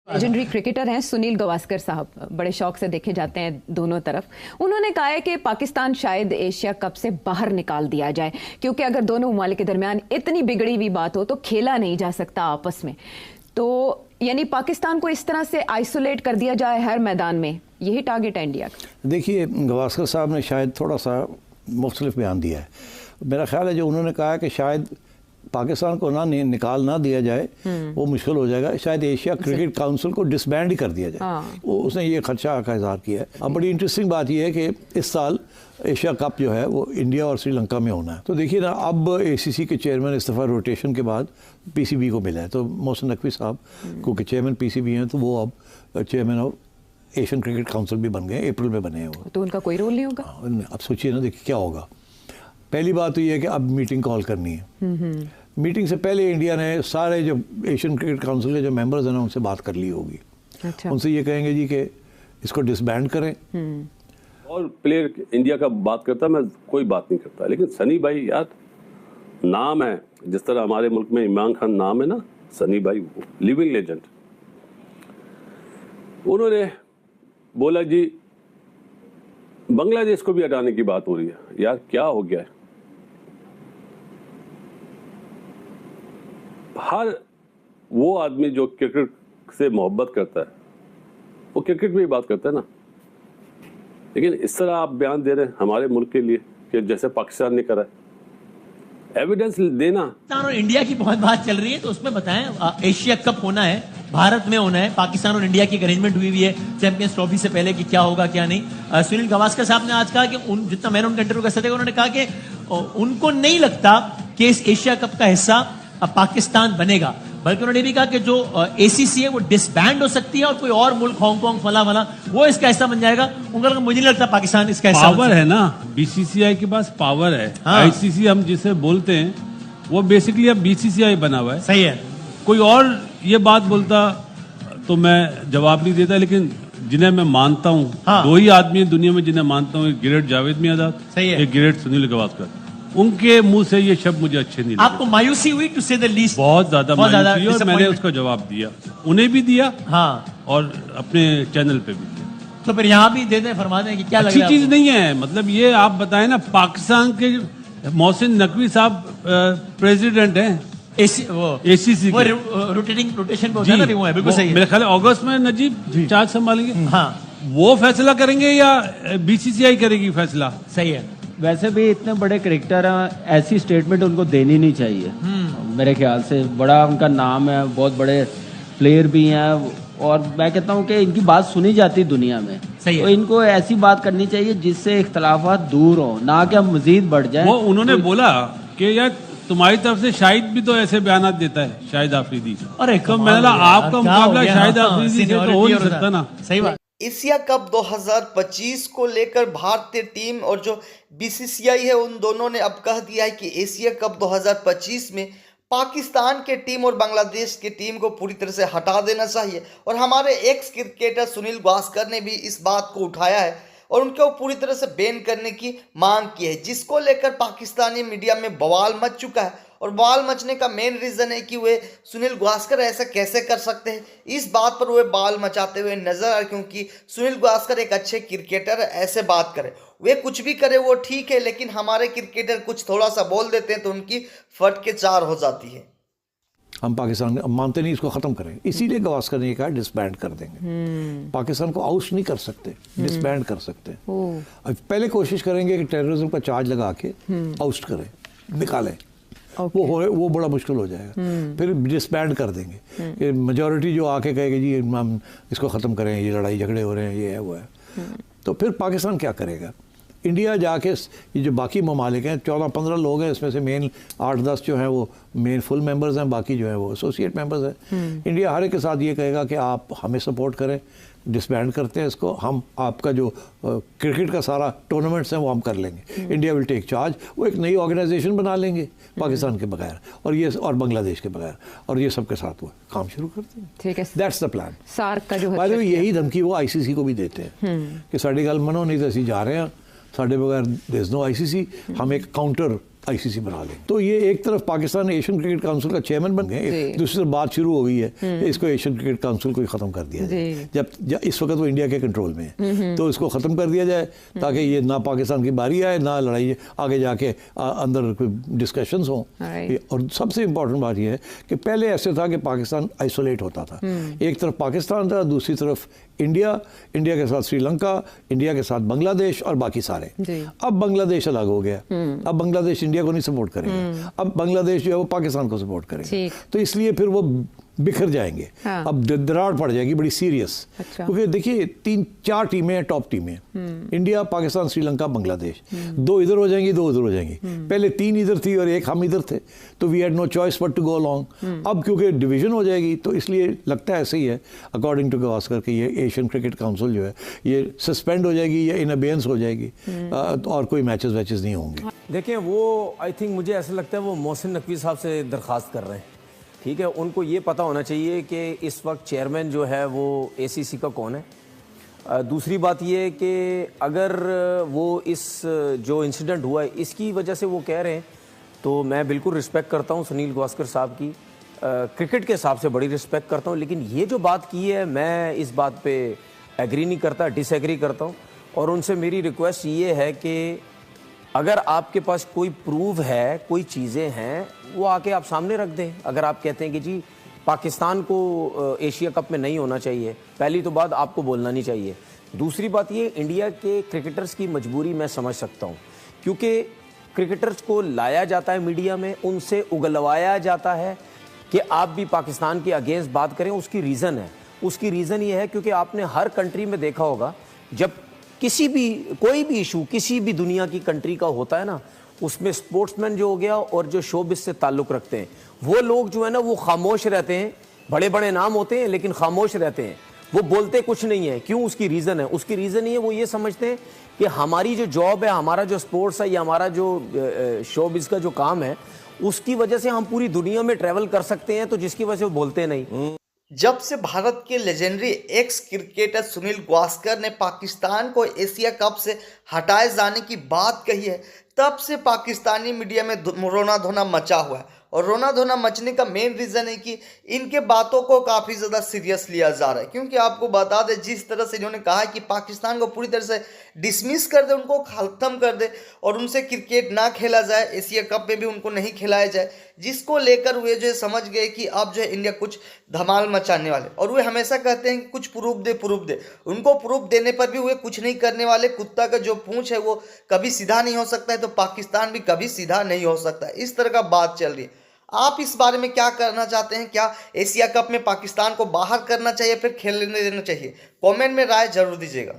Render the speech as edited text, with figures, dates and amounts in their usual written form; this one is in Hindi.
लेजेंडरी क्रिकेटर हैं सुनील गावस्कर साहब, बड़े शौक से देखे जाते हैं दोनों तरफ। उन्होंने कहा है कि पाकिस्तान शायद एशिया कप से बाहर निकाल दिया जाए, क्योंकि अगर दोनों ममालिक के दरमियान इतनी बिगड़ी हुई बात हो तो खेला नहीं जा सकता आपस में। तो यानी पाकिस्तान को इस तरह से आइसोलेट कर दिया जाए हर मैदान में, यही टारगेट है इंडिया का। देखिए, गावस्कर साहब ने शायद थोड़ा सा मुख्तलिफ बयान दिया है। मेरा ख्याल है जो उन्होंने कहा है कि शायद पाकिस्तान को निकाल ना दिया जाए वो मुश्किल हो जाएगा, शायद एशिया क्रिकेट काउंसिल को डिसबैंड ही कर दिया जाए। वो उसने ये खदशा का इजहार किया है। अब बड़ी इंटरेस्टिंग बात यह है कि इस साल एशिया कप जो है वो इंडिया और श्रीलंका में होना है। तो देखिए ना, अब ACC के चेयरमैन इस दफ़ा रोटेशन के बाद PCB को मिला है, तो मोहसिन नकवी साहब क्योंकि चेयरमैन PCB हैं तो वो अब chairman of Asian cricket council भी बन गए, अप्रैल में बने हैं वो। तो उनका कोई रोल नहीं होगा। अब सोचिए ना, देखिए क्या होगा। पहली बात तो ये है कि अब मीटिंग कॉल करनी है। मीटिंग से पहले इंडिया ने सारे जो एशियन क्रिकेट काउंसिल के जो मेंबर्स हैं ना उनसे बात कर ली होगी। अच्छा। उनसे ये कहेंगे जी कि इसको डिसबैंड करें। और प्लेयर इंडिया का बात करता, मैं कोई बात नहीं करता, लेकिन सनी भाई यार नाम है, जिस तरह हमारे मुल्क में इमरान खान नाम है ना, सनी भाई लिविंग लेजेंड। उन्होंने बोला जी बांग्लादेश को भी हटाने की बात हो रही है। यार क्या हो गया है? हर वो आदमी जो क्रिकेट से मोहब्बत करता है वो क्रिकेट में ही बात करता है ना, लेकिन इस तरह आप बयान दे रहे हैं हमारे मुल्क के लिए कि जैसे पाकिस्तान ने करा है। एविडेंस देना। पाकिस्तान और इंडिया की बहुत बात चल रही है, तो उसमें बताएं, एशिया कप होना है, भारत में होना है, पाकिस्तान और इंडिया की अरेंजमेंट हुई है चैंपियंस ट्रॉफी से पहले कि क्या होगा क्या नहीं। सुनील गावस्कर साहब ने आज कहा कि जितना मैंने उनका इंटरव्यू कर सकते, उन्होंने कहा कि उनको नहीं लगता कि इस एशिया कप का हिस्सा पाकिस्तान बनेगा, बल्कि उन्होंने भी कहा कि जो ACC है वो डिसबैंड हो सकती है और कोई और मुल्क हांगकांग फला वो इसका हिस्सा बन जाएगा। उनका मुझे नहीं लगता पाकिस्तान इसका हिस्सा पावर है ना, BCCI के पास पावर है। हाँ। ICC हम जिसे बोलते हैं वो बेसिकली अब BCCI बना हुआ है। सही है। कोई और ये बात बोलता तो मैं जवाब नहीं देता, लेकिन जिन्हें मैं मानता हूँ, हाँ। दो ही आदमी है दुनिया में जिन्हें मानता हूँ, एक ग्रेट जावेद मियांदाद, एक ग्रेट सुनील गावस्कर। उनके मुंह से ये शब्द मुझे अच्छे नहीं लगे। आपको मायूसी हुई टू से द लीस्ट? बहुत ज्यादा मायूसी, और मैंने उसका जवाब दिया, उन्हें भी दिया, हाँ, और अपने चैनल पे भी दिया। तो फिर यहाँ भी दे दें, फरमा दें कि क्या अच्छी चीज नहीं है। मतलब ये आप बताएं ना, पाकिस्तान के मोहसिन नकवी साहब प्रेसिडेंट हैं ACC वो रोटेशन पे होता है ना, वो है, बिल्कुल सही है। मेरे ख्याल अगस्त में नजीब चार्ज संभालेंगे। हाँ, वो फैसला करेंगे या BCCI करेगी फैसला? सही है। वैसे भी इतने बड़े क्रिकेटर हैं, ऐसी स्टेटमेंट उनको देनी नहीं चाहिए। मेरे ख्याल से बड़ा उनका नाम है, बहुत बड़े प्लेयर भी हैं, और मैं कहता हूं कि इनकी बात सुनी जाती दुनिया में। सही है। तो इनको ऐसी बात करनी चाहिए जिससे इख्तलाफात दूर हो, ना कि हम मजीद बढ़ जाए। वो उन्होंने बोला कि यार तुम्हारी तरफ से शाहिद भी तो ऐसे बयान देता है, शाहिद आफरीदी। अरे तो मैंने कहा आपका मुकाबला शाहिद आफरीदी से तो हो नहीं सकता ना। सही बात। एशिया कप 2025 को लेकर भारतीय टीम और जो BCCI है उन दोनों ने अब कह दिया है कि एशिया कप 2025 में पाकिस्तान के टीम और बांग्लादेश की टीम को पूरी तरह से हटा देना चाहिए। और हमारे एक्स क्रिकेटर सुनील गावस्कर ने भी इस बात को उठाया है और उनको पूरी तरह से बैन करने की मांग की है, जिसको लेकर पाकिस्तानी मीडिया में बवाल मच चुका है। और बवाल मचने का मेन रीज़न है कि वे सुनील गावस्कर ऐसा कैसे कर सकते हैं, इस बात पर वे बवाल मचाते हुए नजर आ रहे, क्योंकि सुनील गावस्कर एक अच्छे क्रिकेटर ऐसे बात करें, वे कुछ भी करे वो ठीक है, लेकिन हमारे क्रिकेटर कुछ थोड़ा सा बोल देते हैं तो उनकी फट के चार हो जाती है। हम पाकिस्तान मानते नहीं, इसको ख़त्म करें, इसीलिए गावस्कर ने कहा डिसबैंड कर देंगे। पाकिस्तान को आउट नहीं कर सकते, डिसबैंड कर सकते हैं। अब पहले कोशिश करेंगे कि टेररिज्म का चार्ज लगा के आउट करें, निकालें। वो बड़ा मुश्किल हो जाएगा। फिर डिसबैंड कर देंगे कि मेजॉरिटी जो आके कहेगी जी हम इसको ख़त्म करें, ये लड़ाई झगड़े हो रहे हैं, ये है वो है। तो फिर पाकिस्तान क्या करेगा? इंडिया जाके ये जो बाकी ममालिक हैं 14-15 लोग हैं, इसमें से मेन 8-10 जो हैं वो मेन फुल मेंबर्स हैं, बाकी जो है वो एसोसिएट मेंबर्स हैं। इंडिया हर एक के साथ ये कहेगा कि आप हमें सपोर्ट करें, डिसबैंड करते हैं इसको, हम आपका जो क्रिकेट का सारा टूर्नामेंट्स हैं वो हम कर लेंगे। इंडिया विल टेक चार्ज, वो एक नई ऑर्गेनाइजेशन बना लेंगे पाकिस्तान के बगैर और बांग्लादेश के बगैर, और ये सबके साथ वो काम शुरू करते हैं। ठीक है, दैट्स द प्लान। सार्क का जो यही धमकी वो ICC को भी देते हैं कि साड़ी गल मनो नहीं तो असी जा रहे हैं, साढ़े बगैर देयर इज नो ICC, हम एक काउंटर आईसीसी बना लें। तो ये एक तरफ पाकिस्तान एशियन क्रिकेट काउंसिल का चेयरमैन बन गए, दूसरी तरफ बात शुरू हो गई है कि इसको एशियन क्रिकेट काउंसिल को ही खत्म कर दिया जाए। जब इस वक्त वो इंडिया के कंट्रोल में है, तो इसको खत्म कर दिया जाए ताकि ये ना पाकिस्तान की बारी आए, ना लड़ाई आगे जाके अंदर डिस्कशंस हों। और सबसे इम्पोर्टेंट बात यह है कि पहले ऐसे था कि पाकिस्तान आइसोलेट होता था, एक तरफ पाकिस्तान था, दूसरी तरफ इंडिया, इंडिया के साथ श्रीलंका, इंडिया के साथ बांग्लादेश और बाकी सारे। अब बांग्लादेश अलग हो गया, अब बांग्लादेश इंडिया को नहीं सपोर्ट करेगा, अब बांग्लादेश जो है वो पाकिस्तान को सपोर्ट करेगा, तो इसलिए फिर वो बिखर जाएंगे। हाँ। अब दरार पड़ जाएगी बड़ी सीरियस। अच्छा। क्योंकि देखिए 3-4 टीमें हैं, टॉप टीमें, इंडिया, पाकिस्तान, श्रीलंका, बांग्लादेश, 2 इधर हो जाएंगी, 2 उधर हो जाएंगी। पहले 3 इधर थी और 1 हम इधर थे, तो we had no choice but to go along. अब क्योंकि डिवीजन हो जाएगी, तो इसलिए लगता है ऐसे ही है अकॉर्डिंग टू गावस्कर कि ये एशियन क्रिकेट काउंसिल जो है ये सस्पेंड हो जाएगी या इन अबेयंस हो जाएगी, और कोई मैचेस वैचेस नहीं होंगे। देखिए, वो आई थिंक मुझे ऐसा लगता है वो मोहसिन नकवी साहब से दरख्वास्त कर रहे हैं। ठीक है, उनको ये पता होना चाहिए कि इस वक्त चेयरमैन जो है वो एसीसी का कौन है। दूसरी बात ये कि अगर वो इस जो इंसिडेंट हुआ है इसकी वजह से वो कह रहे हैं, तो मैं बिल्कुल रिस्पेक्ट करता हूँ सुनील गावस्कर साहब की, क्रिकेट के हिसाब से बड़ी रिस्पेक्ट करता हूँ, लेकिन ये जो बात की है मैं इस बात पे एग्री नहीं करता, डिसएग्री करता हूँ। और उनसे मेरी रिक्वेस्ट ये है कि अगर आपके पास कोई प्रूफ है, कोई चीज़ें हैं, वो आके आप सामने रख दें। अगर आप कहते हैं कि जी पाकिस्तान को एशिया कप में नहीं होना चाहिए, पहली तो बात आपको बोलना नहीं चाहिए। दूसरी बात ये, इंडिया के क्रिकेटर्स की मजबूरी मैं समझ सकता हूँ, क्योंकि क्रिकेटर्स को लाया जाता है मीडिया में, उनसे उगलवाया जाता है कि आप भी पाकिस्तान के अगेंस्ट बात करें। उसकी रीज़न है, उसकी रीज़न ये है क्योंकि आपने हर कंट्री में देखा होगा, जब किसी भी कोई भी इशू किसी भी दुनिया की कंट्री का होता है ना, उसमें स्पोर्ट्समैन जो हो गया और जो शोबिस से ताल्लुक़ रखते हैं वो लोग जो है ना वो खामोश रहते हैं। बड़े बड़े नाम होते हैं लेकिन खामोश रहते हैं, वो बोलते कुछ नहीं है। क्यों? उसकी रीज़न है, उसकी रीज़न ये, वो ये समझते हैं कि हमारी जो जॉब है, हमारा जो स्पोर्ट्स है या हमारा जो शोबिस का जो काम है, उसकी वजह से हम पूरी दुनिया में ट्रैवल कर सकते हैं, तो जिसकी वजह से वो बोलते नहीं। जब से भारत के legendary x cricketer Sunil Gavaskar ने पाकिस्तान को एशिया कप से हटाए जाने की बात कही है, तब से पाकिस्तानी मीडिया में रोना धोना मचा हुआ है। और रोना धोना मचने का मेन रीज़न है कि इनके बातों को काफ़ी ज़्यादा सीरियस लिया जा रहा है। क्योंकि आपको बता दें, जिस तरह से इन्होंने कहा है कि पाकिस्तान को पूरी तरह से डिसमिस कर दे, उनको ख़त्म कर दे और उनसे क्रिकेट ना खेला जाए, एशिया कप में भी उनको नहीं खिलाया जाए, जिसको लेकर वे जो समझ गए कि अब जो है इंडिया कुछ धमाल मचाने वाले। और वे हमेशा कहते हैं कि कुछ प्रूफ दे, प्रूफ दे। उनको प्रूफ देने पर भी वे कुछ नहीं करने वाले। कुत्ता का जो पूंछ है वो कभी सीधा नहीं हो सकता है, तो पाकिस्तान भी कभी सीधा नहीं हो सकता। इस तरह का बात चल रही है। आप इस बारे में क्या करना चाहते हैं? क्या एशिया कप में पाकिस्तान को बाहर करना चाहिए, फिर खेलने देना चाहिए? कमेंट में राय जरूर दीजिएगा।